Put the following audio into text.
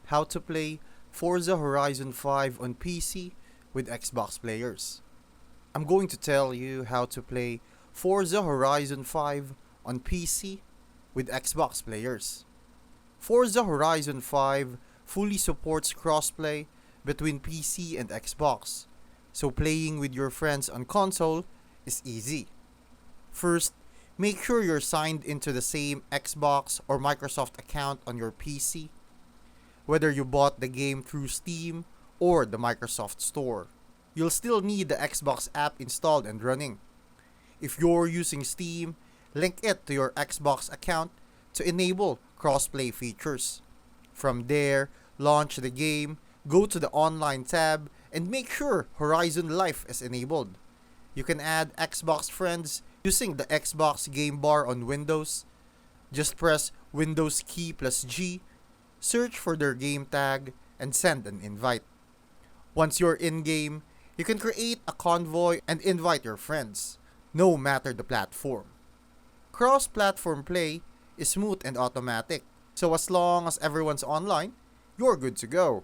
how to play Forza Horizon 5 on PC with Xbox players. I'm going to tell you how to play Forza Horizon 5 on PC with Xbox players. Forza Horizon 5 fully supports crossplay between PC and Xbox, so playing with your friends on console is easy. First, make sure you're signed into the same Xbox or Microsoft account on your PC, whether you bought the game through Steam or the Microsoft Store. You'll still need the Xbox app installed and running. If you're using Steam, link it to your Xbox account to enable crossplay features. From there, launch the game, go to the online tab, and make sure Horizon Life is enabled. You can add Xbox friends using the Xbox game bar on Windows. Just press Windows key plus G, search for their game tag, and send an invite. Once you're in game, you can create a convoy and invite your friends, no matter the platform. Cross platform play is smooth and automatic, so as long as everyone's online, you're good to go.